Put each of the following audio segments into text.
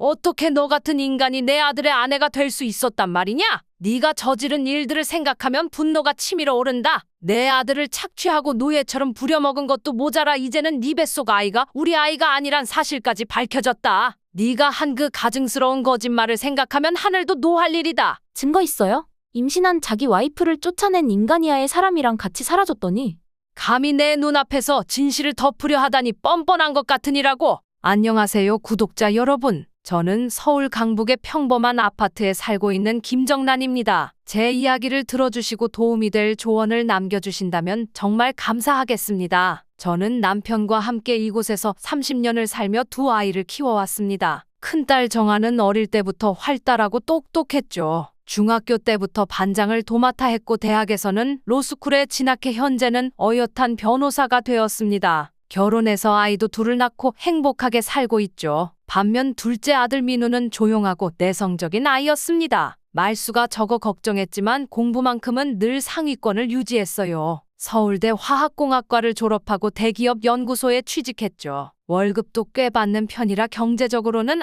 어떻게 너 같은 인간이 내 아들의 아내가 될 수 있었단 말이냐? 네가 저지른 일들을 생각하면 분노가 치밀어 오른다. 내 아들을 착취하고 노예처럼 부려먹은 것도 모자라 이제는 네 뱃속 아이가 우리 아이가 아니란 사실까지 밝혀졌다. 네가 한 그 가증스러운 거짓말을 생각하면 하늘도 노할 일이다. 증거 있어요? 임신한 자기 와이프를 쫓아낸 인간이야의 사람이랑 같이 사라졌더니. 감히 내 눈앞에서 진실을 덮으려 하다니 뻔뻔한 것 같으니라고. 안녕하세요, 구독자 여러분. 저는 서울 강북의 평범한 아파트에 살고 있는 김정란입니다. 제 이야기를 들어주시고 도움이 될 조언을 남겨주신다면 정말 감사하겠습니다. 저는 남편과 함께 이곳에서 30년을 살며 두 아이를 키워왔습니다. 큰딸 정아는 어릴 때부터 활달하고 똑똑했죠. 중학교 때부터 반장을 도맡아 했고 대학에서는 로스쿨에 진학해 현재는 어엿한 변호사가 되었습니다. 결혼해서 아이도 둘을 낳고 행복하게 살고 있죠. 반면 둘째 아들 민우는 조용하고 내성적인 아이였습니다. 말수가 적어 걱정했지만 공부만큼은 늘 상위권을 유지했어요. 서울대 화학공학과를 졸업하고 대기업 연구소에 취직했죠. 월급도 꽤 받는 편이라 경제적으로는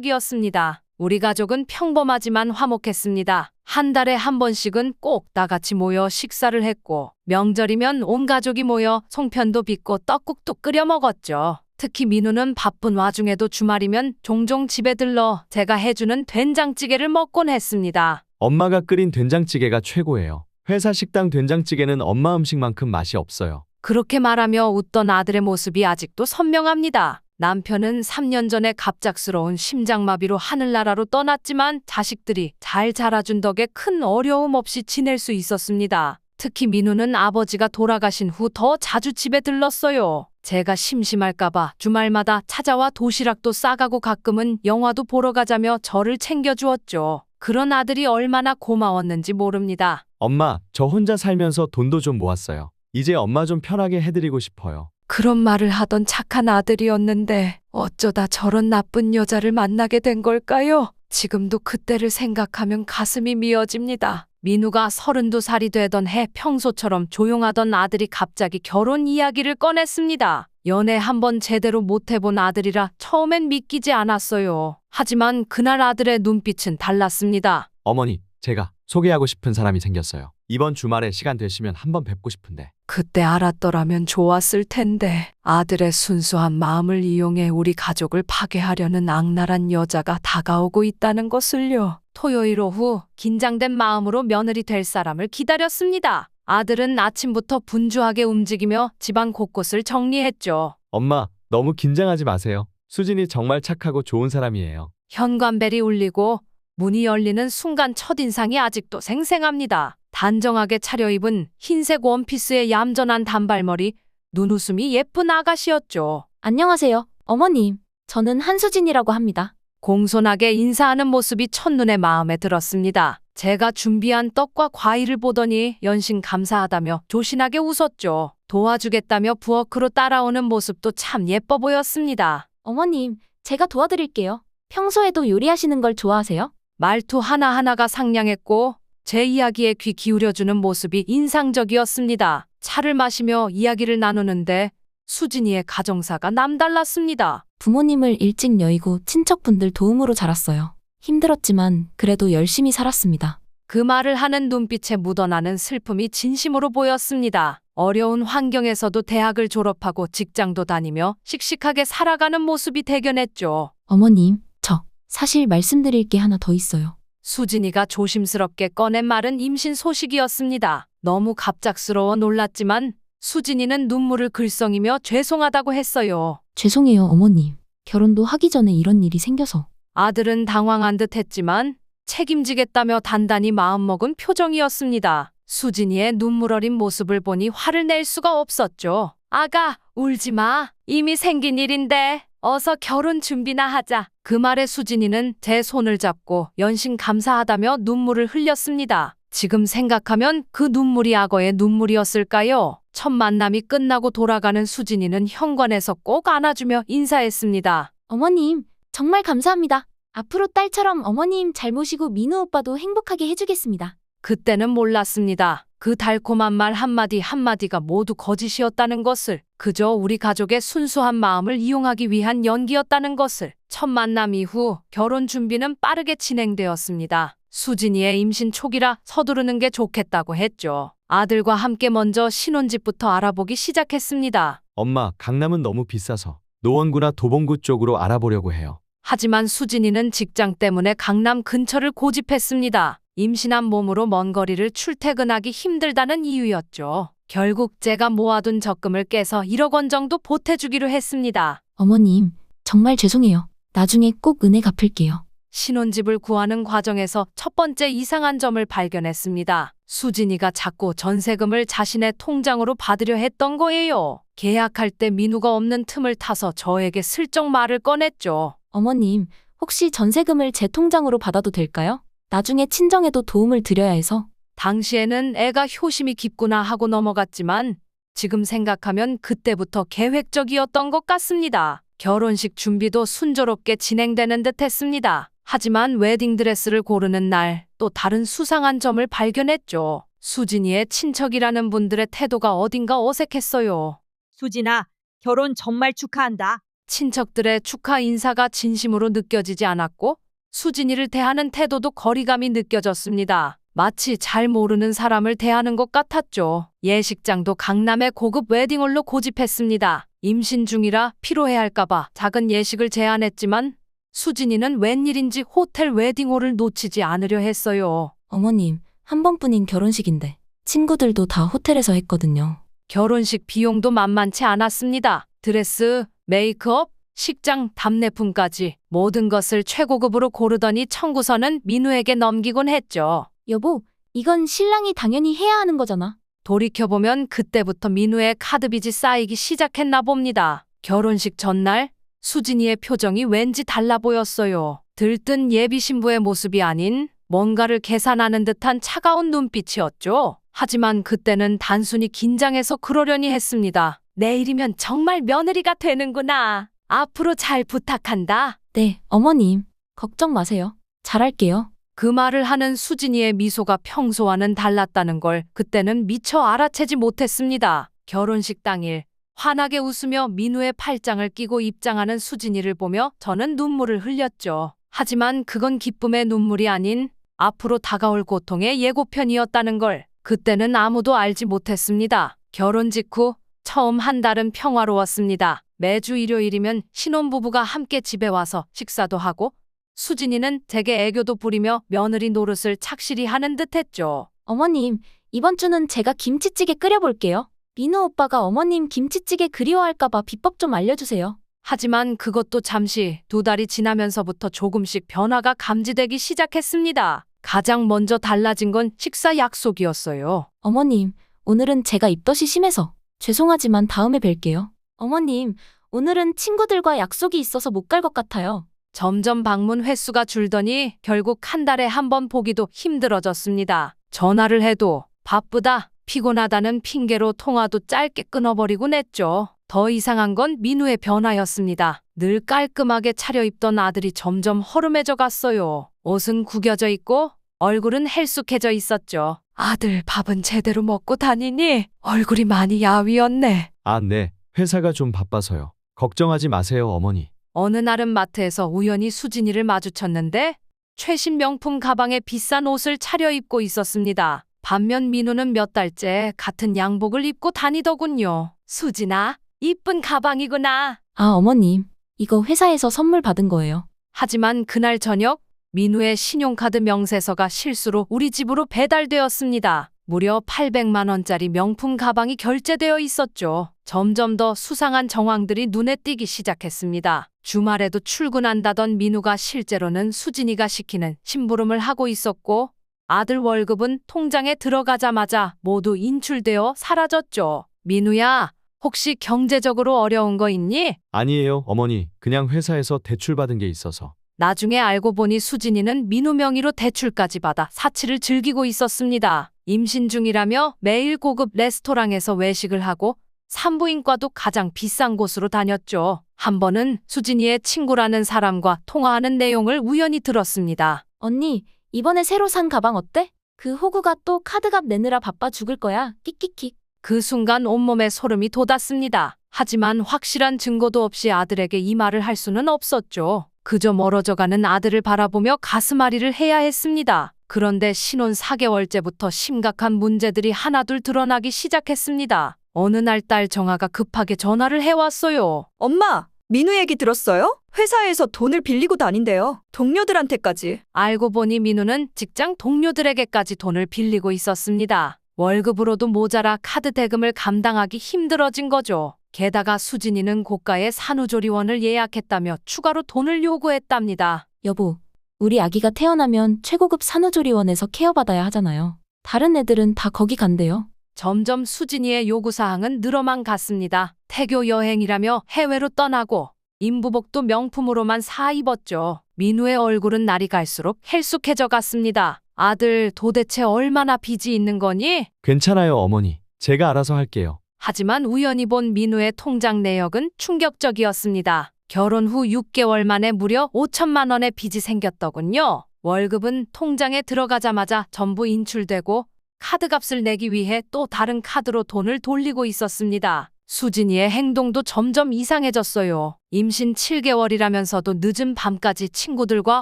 안정적이었습니다. 우리 가족은 평범하지만 화목했습니다. 한 달에 한 번씩은 꼭 다 같이 모여 식사를 했고 명절이면 온 가족이 모여 송편도 빚고 떡국도 끓여 먹었죠. 특히 민우는 바쁜 와중에도 주말이면 종종 집에 들러 제가 해주는 된장찌개를 먹곤 했습니다. 엄마가 끓인 된장찌개가 최고예요. 회사 식당 된장찌개는 엄마 음식만큼 맛이 없어요. 그렇게 말하며 웃던 아들의 모습이 아직도 선명합니다. 남편은 3년 전에 갑작스러운 심장마비로 하늘나라로 떠났지만 자식들이 잘 자라준 덕에 큰 어려움 없이 지낼 수 있었습니다. 특히 민우는 아버지가 돌아가신 후 더 자주 집에 들렀어요. 제가 심심할까봐 주말마다 찾아와 도시락도 싸가고 가끔은 영화도 보러 가자며 저를 챙겨주었죠. 그런 아들이 얼마나 고마웠는지 모릅니다. 엄마, 저 혼자 살면서 돈도 좀 모았어요. 이제 엄마 좀 편하게 해드리고 싶어요. 그런 말을 하던 착한 아들이었는데 어쩌다 저런 나쁜 여자를 만나게 된 걸까요? 지금도 그때를 생각하면 가슴이 미어집니다. 민우가 32살이 되던 해 평소처럼 조용하던 아들이 갑자기 결혼 이야기를 꺼냈습니다. 연애 한번 제대로 못 해본 아들이라 처음엔 믿기지 않았어요. 하지만 그날 아들의 눈빛은 달랐습니다. 어머니, 제가 소개하고 싶은 사람이 생겼어요. 이번 주말에 시간 되시면 한번 뵙고 싶은데. 그때 알았더라면 좋았을 텐데 아들의 순수한 마음을 이용해 우리 가족을 파괴하려는 악랄한 여자가 다가오고 있다는 것을요. 토요일 오후 긴장된 마음으로 며느리 될 사람을 기다렸습니다. 아들은 아침부터 분주하게 움직이며 집안 곳곳을 정리했죠. 엄마, 너무 긴장하지 마세요. 수진이 정말 착하고 좋은 사람이에요. 현관벨이 울리고 문이 열리는 순간 첫인상이 아직도 생생합니다. 단정하게 차려입은 흰색 원피스에 얌전한 단발머리, 눈웃음이 예쁜 아가씨였죠. 안녕하세요, 어머님. 저는 한수진이라고 합니다. 공손하게 인사하는 모습이 첫눈에 마음에 들었습니다. 제가 준비한 떡과 과일을 보더니 연신 감사하다며 조신하게 웃었죠. 도와주겠다며 부엌으로 따라오는 모습도 참 예뻐 보였습니다. 어머님, 제가 도와드릴게요. 평소에도 요리하시는 걸 좋아하세요? 말투 하나하나가 상냥했고 제 이야기에 귀 기울여주는 모습이 인상적이었습니다. 차를 마시며 이야기를 나누는데 수진이의 가정사가 남달랐습니다. 부모님을 일찍 여의고 친척분들 도움으로 자랐어요. 힘들었지만 그래도 열심히 살았습니다. 그 말을 하는 눈빛에 묻어나는 슬픔이 진심으로 보였습니다. 어려운 환경에서도 대학을 졸업하고 직장도 다니며 씩씩하게 살아가는 모습이 대견했죠. 어머님, 저 사실 말씀드릴 게 하나 더 있어요. 수진이가 조심스럽게 꺼낸 말은 임신 소식이었습니다. 너무 갑작스러워 놀랐지만 수진이는 눈물을 글썽이며 죄송하다고 했어요. 죄송해요, 어머님. 결혼도 하기 전에 이런 일이 생겨서. 아들은 당황한 듯 했지만 책임지겠다며 단단히 마음먹은 표정이었습니다. 수진이의 눈물 어린 모습을 보니 화를 낼 수가 없었죠. 아가, 울지 마. 이미 생긴 일인데 어서 결혼 준비나 하자. 그 말에 수진이는 제 손을 잡고 연신 감사하다며 눈물을 흘렸습니다. 지금 생각하면 그 눈물이 악어의 눈물이었을까요? 첫 만남이 끝나고 돌아가는 수진이는 현관에서 꼭 안아주며 인사했습니다. 어머님, 정말 감사합니다. 앞으로 딸처럼 어머님 잘 모시고 민우 오빠도 행복하게 해주겠습니다. 그때는 몰랐습니다. 그 달콤한 말 한마디 한마디가 모두 거짓이었다는 것을, 그저 우리 가족의 순수한 마음을 이용하기 위한 연기였다는 것을. 첫 만남 이후 결혼 준비는 빠르게 진행되었습니다. 수진이의 임신 초기라 서두르는 게 좋겠다고 했죠. 아들과 함께 먼저 신혼집부터 알아보기 시작했습니다. 엄마, 강남은 너무 비싸서 노원구나 도봉구 쪽으로 알아보려고 해요. 하지만 수진이는 직장 때문에 강남 근처를 고집했습니다. 임신한 몸으로 먼 거리를 출퇴근하기 힘들다는 이유였죠. 결국 제가 모아둔 적금을 깨서 1억 원 정도 보태주기로 했습니다. 어머님, 정말 죄송해요. 나중에 꼭 은혜 갚을게요. 신혼집을 구하는 과정에서 첫 번째 이상한 점을 발견했습니다. 수진이가 자꾸 전세금을 자신의 통장으로 받으려 했던 거예요. 계약할 때 민우가 없는 틈을 타서 저에게 슬쩍 말을 꺼냈죠. 어머님, 혹시 전세금을 제 통장으로 받아도 될까요? 나중에 친정에도 도움을 드려야 해서. 당시에는 애가 효심이 깊구나 하고 넘어갔지만 지금 생각하면 그때부터 계획적이었던 것 같습니다. 결혼식 준비도 순조롭게 진행되는 듯 했습니다. 하지만 웨딩드레스를 고르는 날 또 다른 수상한 점을 발견했죠. 수진이의 친척이라는 분들의 태도가 어딘가 어색했어요. 수진아, 결혼 정말 축하한다. 친척들의 축하 인사가 진심으로 느껴지지 않았고 수진이를 대하는 태도도 거리감이 느껴졌습니다. 마치 잘 모르는 사람을 대하는 것 같았죠. 예식장도 강남의 고급 웨딩홀로 고집했습니다. 임신 중이라 피로해할까봐 작은 예식을 제안했지만 수진이는 웬일인지 호텔 웨딩홀을 놓치지 않으려 했어요. 어머님, 한 번뿐인 결혼식인데 친구들도 다 호텔에서 했거든요. 결혼식 비용도 만만치 않았습니다. 드레스, 메이크업, 식장, 답례품까지 모든 것을 최고급으로 고르더니 청구서는 민우에게 넘기곤 했죠. 여보, 이건 신랑이 당연히 해야 하는 거잖아. 돌이켜보면 그때부터 민우의 카드빚이 쌓이기 시작했나 봅니다. 결혼식 전날 수진이의 표정이 왠지 달라 보였어요. 들뜬 예비 신부의 모습이 아닌 뭔가를 계산하는 듯한 차가운 눈빛이었죠. 하지만 그때는 단순히 긴장해서 그러려니 했습니다. 내일이면 정말 며느리가 되는구나. 앞으로 잘 부탁한다. 네, 어머님, 걱정 마세요. 잘할게요. 그 말을 하는 수진이의 미소가 평소와는 달랐다는 걸 그때는 미처 알아채지 못했습니다. 결혼식 당일 환하게 웃으며 민우의 팔짱을 끼고 입장하는 수진이를 보며 저는 눈물을 흘렸죠. 하지만 그건 기쁨의 눈물이 아닌 앞으로 다가올 고통의 예고편이었다는 걸 그때는 아무도 알지 못했습니다. 결혼 직후 처음 한 달은 평화로웠습니다. 매주 일요일이면 신혼부부가 함께 집에 와서 식사도 하고 수진이는 제게 애교도 부리며 며느리 노릇을 착실히 하는 듯했죠. 어머님, 이번 주는 제가 김치찌개 끓여볼게요. 민우 오빠가 어머님 김치찌개 그리워할까봐 비법 좀 알려주세요. 하지만 그것도 잠시 2달이 지나면서부터 조금씩 변화가 감지되기 시작했습니다. 가장 먼저 달라진 건 식사 약속이었어요. 어머님, 오늘은 제가 입덧이 심해서 죄송하지만 다음에 뵐게요. 어머님, 오늘은 친구들과 약속이 있어서 못 갈 것 같아요. 점점 방문 횟수가 줄더니 결국 한 달에 한 번 보기도 힘들어졌습니다. 전화를 해도 바쁘다, 피곤하다는 핑계로 통화도 짧게 끊어버리곤 했죠. 더 이상한 건 민우의 변화였습니다. 늘 깔끔하게 차려입던 아들이 점점 허름해져 갔어요. 옷은 구겨져 있고 얼굴은 헬쑥해져 있었죠. 아들 밥은 제대로 먹고 다니니? 얼굴이 많이 야위었네. 아, 네. 회사가 좀 바빠서요. 걱정하지 마세요, 어머니. 어느 날은 마트에서 우연히 수진이를 마주쳤는데 최신 명품 가방에 비싼 옷을 차려입고 있었습니다. 반면 민우는 몇 달째 같은 양복을 입고 다니더군요. 수진아, 이쁜 가방이구나. 아, 어머님, 이거 회사에서 선물 받은 거예요. 하지만 그날 저녁 민우의 신용카드 명세서가 실수로 우리 집으로 배달되었습니다. 무려 800만 원짜리 명품 가방이 결제되어 있었죠. 점점 더 수상한 정황들이 눈에 띄기 시작했습니다. 주말에도 출근한다던 민우가 실제로는 수진이가 시키는 심부름을 하고 있었고 아들 월급은 통장에 들어가자마자 모두 인출되어 사라졌죠. 민우야, 혹시 경제적으로 어려운 거 있니? 아니에요, 어머니. 그냥 회사에서 대출받은 게 있어서. 나중에 알고 보니 수진이는 민우 명의로 대출까지 받아 사치를 즐기고 있었습니다. 임신 중이라며 매일 고급 레스토랑에서 외식을 하고 산부인과도 가장 비싼 곳으로 다녔죠. 한 번은 수진이의 친구라는 사람과 통화하는 내용을 우연히 들었습니다. 언니, 이번에 새로 산 가방 어때? 그 호구가 또 카드값 내느라 바빠 죽을 거야. 끽끽끽. 그 순간 온몸에 소름이 돋았습니다. 하지만 확실한 증거도 없이 아들에게 이 말을 할 수는 없었죠. 그저 멀어져가는 아들을 바라보며 가슴앓이를 해야 했습니다. 그런데 신혼 4개월째부터 심각한 문제들이 하나둘 드러나기 시작했습니다. 어느 날 딸 정아가 급하게 전화를 해왔어요. 엄마, 민우 얘기 들었어요? 회사에서 돈을 빌리고 다닌대요. 동료들한테까지. 알고 보니 민우는 직장 동료들에게까지 돈을 빌리고 있었습니다. 월급으로도 모자라 카드 대금을 감당하기 힘들어진 거죠. 게다가 수진이는 고가의 산후조리원을 예약했다며 추가로 돈을 요구했답니다. 여보, 우리 아기가 태어나면 최고급 산후조리원에서 케어받아야 하잖아요. 다른 애들은 다 거기 간대요. 점점 수진이의 요구사항은 늘어만 갔습니다. 태교 여행이라며 해외로 떠나고 인부복도 명품으로만 사 입었죠. 민우의 얼굴은 날이 갈수록 헬쑥해져 갔습니다. 아들, 도대체 얼마나 빚이 있는 거니? 괜찮아요, 어머니. 제가 알아서 할게요. 하지만 우연히 본 민우의 통장 내역은 충격적이었습니다. 결혼 후 6개월 만에 무려 5천만 원의 빚이 생겼더군요. 월급은 통장에 들어가자마자 전부 인출되고 카드값을 내기 위해 또 다른 카드로 돈을 돌리고 있었습니다. 수진이의 행동도 점점 이상해졌어요. 임신 7개월이라면서도 늦은 밤까지 친구들과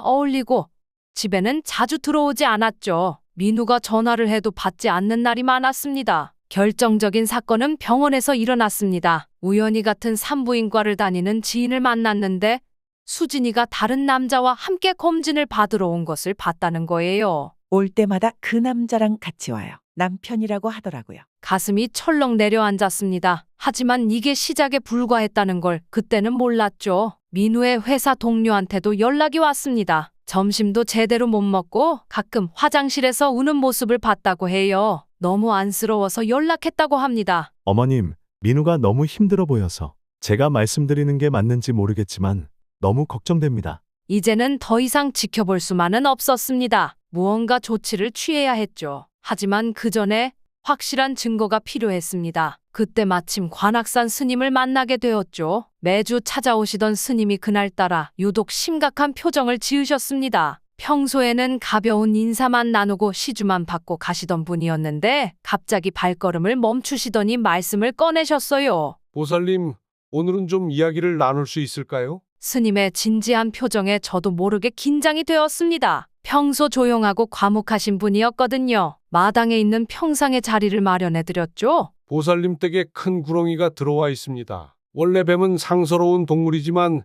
어울리고 집에는 자주 들어오지 않았죠. 민우가 전화를 해도 받지 않는 날이 많았습니다. 결정적인 사건은 병원에서 일어났습니다. 우연히 같은 산부인과를 다니는 지인을 만났는데 수진이가 다른 남자와 함께 검진을 받으러 온 것을 봤다는 거예요. 올 때마다 그 남자랑 같이 와요. 남편이라고 하더라고요. 가슴이 철렁 내려앉았습니다. 하지만 이게 시작에 불과했다는 걸 그때는 몰랐죠. 민우의 회사 동료한테도 연락이 왔습니다. 점심도 제대로 못 먹고 가끔 화장실에서 우는 모습을 봤다고 해요. 너무 안쓰러워서 연락했다고 합니다. 어머님, 민우가 너무 힘들어 보여서 제가 말씀드리는 게 맞는지 모르겠지만 너무 걱정됩니다. 이제는 더 이상 지켜볼 수만은 없었습니다. 무언가 조치를 취해야 했죠. 하지만 그 전에 확실한 증거가 필요했습니다. 그때 마침 관악산 스님을 만나게 되었죠. 매주 찾아오시던 스님이 그날따라 유독 심각한 표정을 지으셨습니다. 평소에는 가벼운 인사만 나누고 시주만 받고 가시던 분이었는데 갑자기 발걸음을 멈추시더니 말씀을 꺼내셨어요. 보살님, 오늘은 좀 이야기를 나눌 수 있을까요? 스님의 진지한 표정에 저도 모르게 긴장이 되었습니다. 평소 조용하고 과묵하신 분이었거든요. 마당에 있는 평상의 자리를 마련해드렸죠. 보살님 댁에 큰 구렁이가 들어와 있습니다. 원래 뱀은 상서로운 동물이지만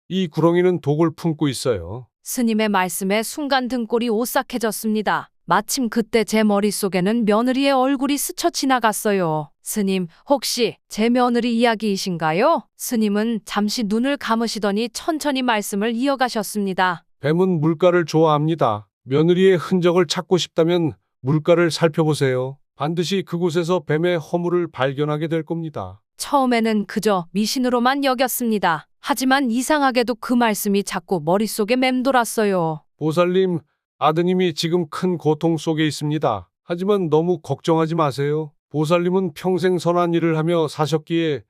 이 구렁이는 독을 품고 있어요. 스님의 말씀에 순간 등골이 오싹해졌습니다. 마침 그때 제 머릿속에는 며느리의 얼굴이 스쳐 지나갔어요. 스님, 혹시 제 며느리 이야기이신가요? 스님은 잠시 눈을 감으시더니 천천히 말씀을 이어가셨습니다. 뱀은 물가를 좋아합니다. 며느리의 흔적을 찾고 싶다면 물가를 살펴보세요. 반드시 그곳에서 뱀의 허물을 발견하게 될 겁니다. 처음에는 그저 미신으로만 여겼습니다. 하지만 이상하게도 그 말씀이 자꾸 머릿속에 맴돌았어요. 보살님, 아드님이 지금 큰 고통 속에 있습니다. 하지만 너무 걱정하지 마세요. 보살님은 평생 선한 일을 하며 사셨기에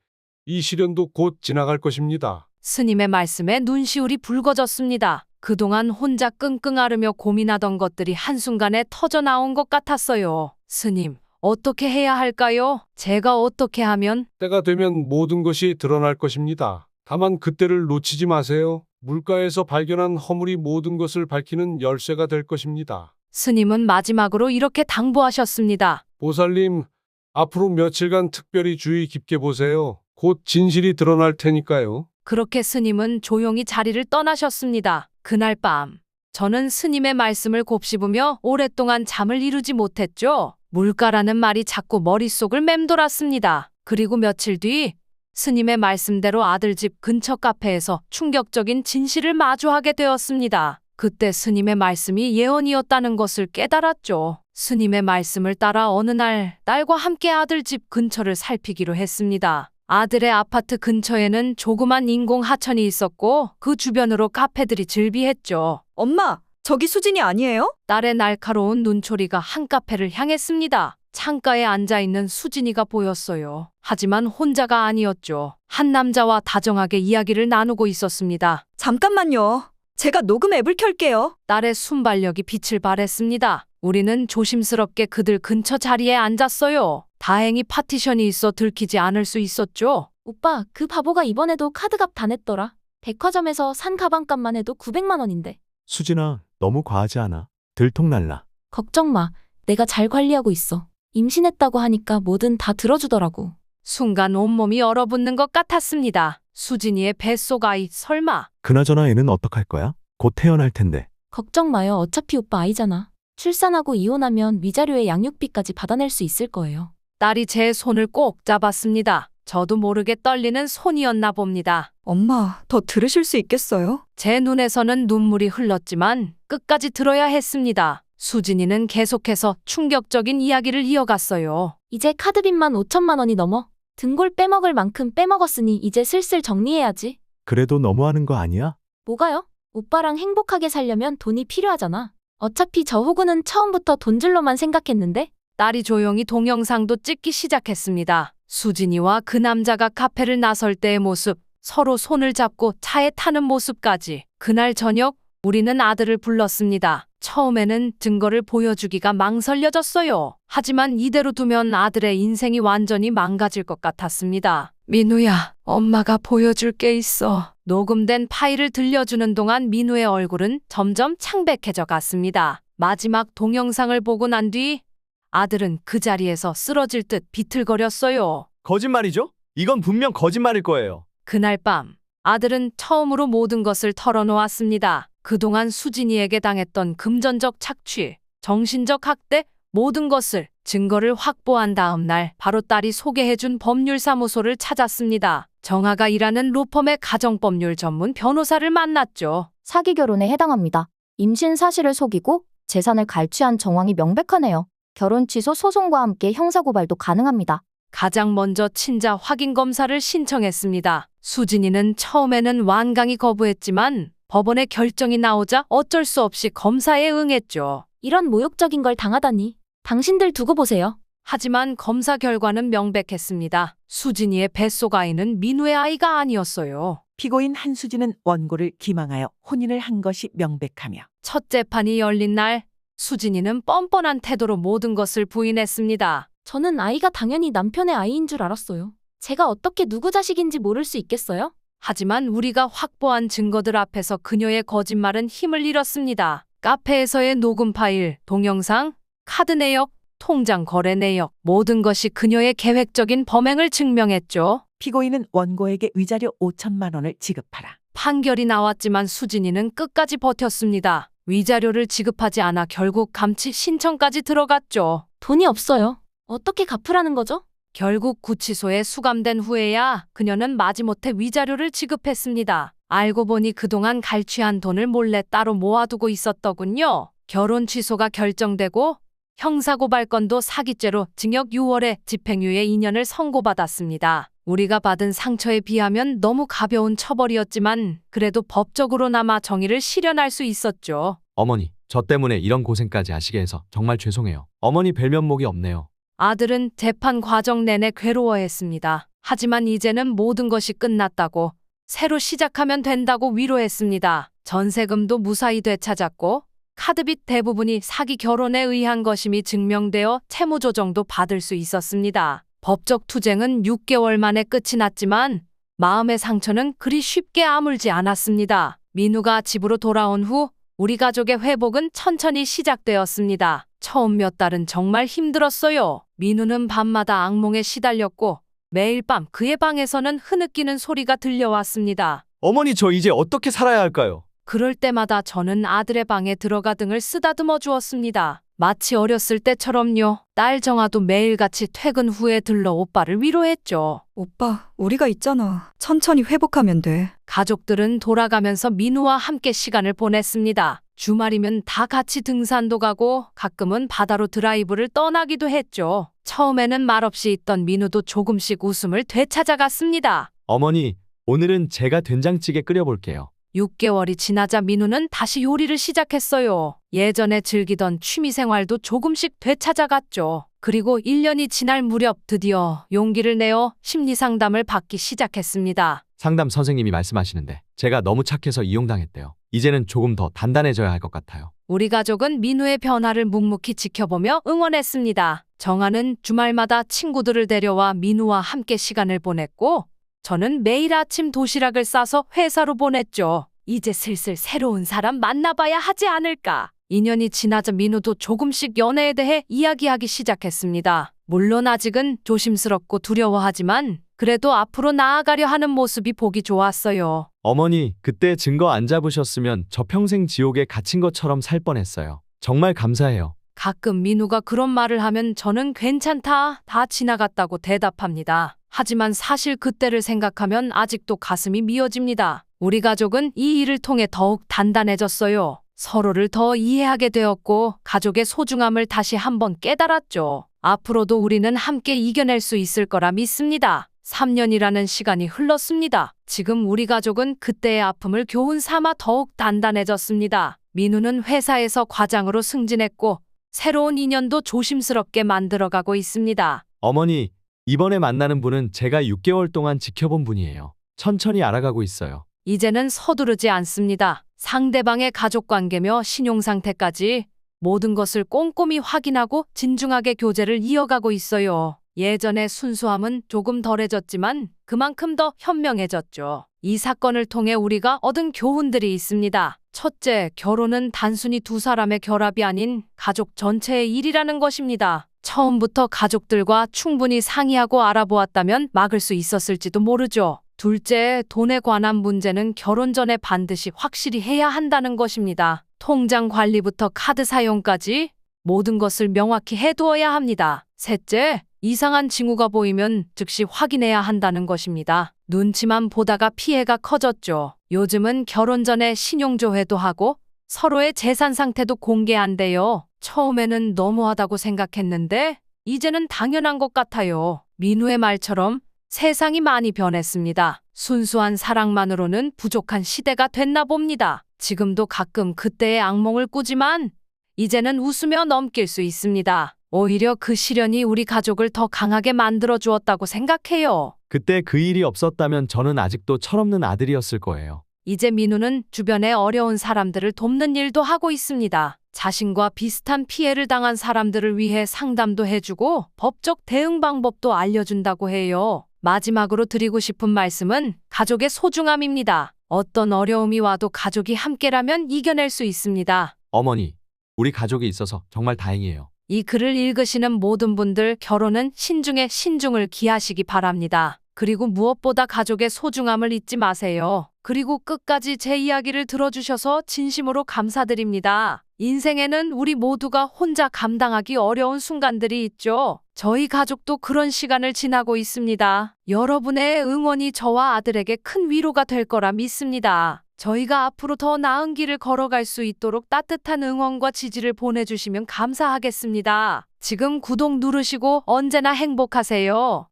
이 시련도 곧 지나갈 것입니다. 스님의 말씀에 눈시울이 붉어졌습니다. 그동안 혼자 끙끙 앓으며 고민하던 것들이 한순간에 터져나온 것 같았어요. 스님, 어떻게 해야 할까요? 제가 어떻게 하면? 때가 되면 모든 것이 드러날 것입니다. 다만 그때를 놓치지 마세요. 물가에서 발견한 허물이 모든 것을 밝히는 열쇠가 될 것입니다. 스님은 마지막으로 이렇게 당부하셨습니다. 보살님, 앞으로 며칠간 특별히 주의 깊게 보세요. 곧 진실이 드러날 테니까요. 그렇게 스님은 조용히 자리를 떠나셨습니다. 그날 밤, 저는 스님의 말씀을 곱씹으며 오랫동안 잠을 이루지 못했죠. 물가라는 말이 자꾸 머릿속을 맴돌았습니다. 그리고 며칠 뒤 스님의 말씀대로 아들 집 근처 카페에서 충격적인 진실을 마주하게 되었습니다. 그때 스님의 말씀이 예언이었다는 것을 깨달았죠. 스님의 말씀을 따라 어느 날 딸과 함께 아들 집 근처를 살피기로 했습니다. 아들의 아파트 근처에는 조그만 인공 하천이 있었고 그 주변으로 카페들이 즐비했죠. 엄마, 저기 수진이 아니에요? 딸의 날카로운 눈초리가 한 카페를 향했습니다. 창가에 앉아있는 수진이가 보였어요. 하지만 혼자가 아니었죠. 한 남자와 다정하게 이야기를 나누고 있었습니다. 잠깐만요. 제가 녹음 앱을 켤게요. 딸의 순발력이 빛을 발했습니다. 우리는 조심스럽게 그들 근처 자리에 앉았어요. 다행히 파티션이 있어 들키지 않을 수 있었죠. 오빠, 그 바보가 이번에도 카드값 다 냈더라. 백화점에서 산 가방값만 해도 900만 원인데. 수진아, 너무 과하지 않아? 들통날라. 걱정 마. 내가 잘 관리하고 있어. 임신했다고 하니까 뭐든 다 들어주더라고. 순간 온몸이 얼어붙는 것 같았습니다. 수진이의 뱃속 아이 설마. 그나저나 애는 어떡할 거야? 곧 태어날 텐데. 걱정 마요. 어차피 오빠 아이잖아. 출산하고 이혼하면 위자료에 양육비까지 받아낼 수 있을 거예요. 딸이 제 손을 꼭 잡았습니다. 저도 모르게 떨리는 손이었나 봅니다. 엄마, 더 들으실 수 있겠어요? 제 눈에서는 눈물이 흘렀지만 끝까지 들어야 했습니다. 수진이는 계속해서 충격적인 이야기를 이어갔어요. 이제 카드빚만 5천만 원이 넘어. 등골 빼먹을 만큼 빼먹었으니 이제 슬슬 정리해야지. 그래도 너무하는 거 아니야? 뭐가요? 오빠랑 행복하게 살려면 돈이 필요하잖아. 어차피 저 호구는 처음부터 돈줄로만 생각했는데. 딸이 조용히 동영상도 찍기 시작했습니다. 수진이와 그 남자가 카페를 나설 때의 모습, 서로 손을 잡고 차에 타는 모습까지. 그날 저녁 우리는 아들을 불렀습니다. 처음에는 증거를 보여주기가 망설여졌어요. 하지만 이대로 두면 아들의 인생이 완전히 망가질 것 같았습니다. 민우야, 엄마가 보여줄 게 있어. 녹음된 파일을 들려주는 동안 민우의 얼굴은 점점 창백해져 갔습니다. 마지막 동영상을 보고 난 뒤 아들은 그 자리에서 쓰러질 듯 비틀거렸어요. 거짓말이죠? 이건 분명 거짓말일 거예요. 그날 밤 아들은 처음으로 모든 것을 털어놓았습니다. 그동안 수진이에게 당했던 금전적 착취, 정신적 학대, 모든 것을 증거를 확보한 다음 날 바로 딸이 소개해준 법률사무소를 찾았습니다. 정아가 일하는 로펌의 가정법률 전문 변호사를 만났죠. 사기 결혼에 해당합니다. 임신 사실을 속이고 재산을 갈취한 정황이 명백하네요. 결혼 취소 소송과 함께 형사고발도 가능합니다. 가장 먼저 친자 확인 검사를 신청했습니다. 수진이는 처음에는 완강히 거부했지만 법원의 결정이 나오자 어쩔 수 없이 검사에 응했죠. 이런 모욕적인 걸 당하다니. 당신들 두고 보세요. 하지만 검사 결과는 명백했습니다. 수진이의 뱃속 아이는 민우의 아이가 아니었어요. 피고인 한수진은 원고를 기망하여 혼인을 한 것이 명백하며 첫 재판이 열린 날 수진이는 뻔뻔한 태도로 모든 것을 부인했습니다. 저는 아이가 당연히 남편의 아이인 줄 알았어요. 제가 어떻게 누구 자식인지 모를 수 있겠어요? 하지만 우리가 확보한 증거들 앞에서 그녀의 거짓말은 힘을 잃었습니다. 카페에서의 녹음 파일, 동영상, 카드 내역, 통장 거래 내역, 모든 것이 그녀의 계획적인 범행을 증명했죠. 피고인은 원고에게 위자료 5천만 원을 지급하라. 판결이 나왔지만 수진이는 끝까지 버텼습니다. 위자료를 지급하지 않아 결국 감치 신청까지 들어갔죠. 돈이 없어요. 어떻게 갚으라는 거죠? 결국 구치소에 수감된 후에야 그녀는 마지못해 위자료를 지급했습니다. 알고 보니 그동안 갈취한 돈을 몰래 따로 모아두고 있었더군요. 결혼 취소가 결정되고 형사고발건도 사기죄로 징역 6월에 집행유예 2년을 선고받았습니다. 우리가 받은 상처에 비하면 너무 가벼운 처벌이었지만 그래도 법적으로나마 정의를 실현할 수 있었죠. 어머니, 저 때문에 이런 고생까지 하시게 해서 정말 죄송해요. 어머니 뵐 면목이 없네요. 아들은 재판 과정 내내 괴로워했습니다. 하지만 이제는 모든 것이 끝났다고, 새로 시작하면 된다고 위로했습니다. 전세금도 무사히 되찾았고 카드빚 대부분이 사기 결혼에 의한 것임이 증명되어 채무조정도 받을 수 있었습니다. 법적 투쟁은 6개월 만에 끝이 났지만 마음의 상처는 그리 쉽게 아물지 않았습니다. 민우가 집으로 돌아온 후 우리 가족의 회복은 천천히 시작되었습니다. 처음 몇 달은 정말 힘들었어요. 민우는 밤마다 악몽에 시달렸고 매일 밤 그의 방에서는 흐느끼는 소리가 들려왔습니다. 어머니, 저 이제 어떻게 살아야 할까요? 그럴 때마다 저는 아들의 방에 들어가 등을 쓰다듬어 주었습니다. 마치 어렸을 때처럼요. 딸 정아도 매일같이 퇴근 후에 들러 오빠를 위로했죠. 오빠, 우리가 있잖아. 천천히 회복하면 돼. 가족들은 돌아가면서 민우와 함께 시간을 보냈습니다. 주말이면 다 같이 등산도 가고 가끔은 바다로 드라이브를 떠나기도 했죠. 처음에는 말없이 있던 민우도 조금씩 웃음을 되찾아갔습니다. 어머니, 오늘은 제가 된장찌개 끓여볼게요. 6개월이 지나자 민우는 다시 요리를 시작했어요. 예전에 즐기던 취미생활도 조금씩 되찾아갔죠. 그리고 1년이 지날 무렵 드디어 용기를 내어 심리상담을 받기 시작했습니다. 상담 선생님이 말씀하시는데 제가 너무 착해서 이용당했대요. 이제는 조금 더 단단해져야 할 것 같아요. 우리 가족은 민우의 변화를 묵묵히 지켜보며 응원했습니다. 정아는 주말마다 친구들을 데려와 민우와 함께 시간을 보냈고, 저는 매일 아침 도시락을 싸서 회사로 보냈죠. 이제 슬슬 새로운 사람 만나봐야 하지 않을까. 2년이 지나자 민우도 조금씩 연애에 대해 이야기하기 시작했습니다. 물론 아직은 조심스럽고 두려워하지만 그래도 앞으로 나아가려 하는 모습이 보기 좋았어요. 어머니, 그때 증거 안 잡으셨으면 저 평생 지옥에 갇힌 것처럼 살 뻔했어요. 정말 감사해요. 가끔 민우가 그런 말을 하면 저는 괜찮다, 다 지나갔다고 대답합니다. 하지만 사실 그때를 생각하면 아직도 가슴이 미어집니다. 우리 가족은 이 일을 통해 더욱 단단해졌어요. 서로를 더 이해하게 되었고 가족의 소중함을 다시 한번 깨달았죠. 앞으로도 우리는 함께 이겨낼 수 있을 거라 믿습니다. 3년이라는 시간이 흘렀습니다. 지금 우리 가족은 그때의 아픔을 교훈 삼아 더욱 단단해졌습니다. 민우는 회사에서 과장으로 승진했고 새로운 인연도 조심스럽게 만들어가고 있습니다. 어머니, 이번에 만나는 분은 제가 6개월 동안 지켜본 분이에요. 천천히 알아가고 있어요. 이제는 서두르지 않습니다. 상대방의 가족관계며 신용상태까지 모든 것을 꼼꼼히 확인하고 진중하게 교제를 이어가고 있어요. 예전의 순수함은 조금 덜해졌지만 그만큼 더 현명해졌죠. 이 사건을 통해 우리가 얻은 교훈들이 있습니다. 첫째, 결혼은 단순히 두 사람의 결합이 아닌 가족 전체의 일이라는 것입니다. 처음부터 가족들과 충분히 상의하고 알아보았다면 막을 수 있었을지도 모르죠. 둘째, 돈에 관한 문제는 결혼 전에 반드시 확실히 해야 한다는 것입니다. 통장 관리부터 카드 사용까지 모든 것을 명확히 해두어야 합니다. 셋째, 이상한 징후가 보이면 즉시 확인해야 한다는 것입니다. 눈치만 보다가 피해가 커졌죠. 요즘은 결혼 전에 신용조회도 하고 서로의 재산 상태도 공개한대요. 처음에는 너무하다고 생각했는데 이제는 당연한 것 같아요. 민우의 말처럼 세상이 많이 변했습니다. 순수한 사랑만으로는 부족한 시대가 됐나 봅니다. 지금도 가끔 그때의 악몽을 꾸지만 이제는 웃으며 넘길 수 있습니다. 오히려 그 시련이 우리 가족을 더 강하게 만들어 주었다고 생각해요. 그때 그 일이 없었다면 저는 아직도 철없는 아들이었을 거예요. 이제 민우는 주변의 어려운 사람들을 돕는 일도 하고 있습니다. 자신과 비슷한 피해를 당한 사람들을 위해 상담도 해주고 법적 대응 방법도 알려준다고 해요. 마지막으로 드리고 싶은 말씀은 가족의 소중함입니다. 어떤 어려움이 와도 가족이 함께라면 이겨낼 수 있습니다. 어머니, 우리 가족이 있어서 정말 다행이에요. 이 글을 읽으시는 모든 분들 결혼은 신중에 신중을 기하시기 바랍니다. 그리고 무엇보다 가족의 소중함을 잊지 마세요. 그리고 끝까지 제 이야기를 들어주셔서 진심으로 감사드립니다. 인생에는 우리 모두가 혼자 감당하기 어려운 순간들이 있죠. 저희 가족도 그런 시간을 지나고 있습니다. 여러분의 응원이 저와 아들에게 큰 위로가 될 거라 믿습니다. 저희가 앞으로 더 나은 길을 걸어갈 수 있도록 따뜻한 응원과 지지를 보내주시면 감사하겠습니다. 지금 구독 누르시고 언제나 행복하세요.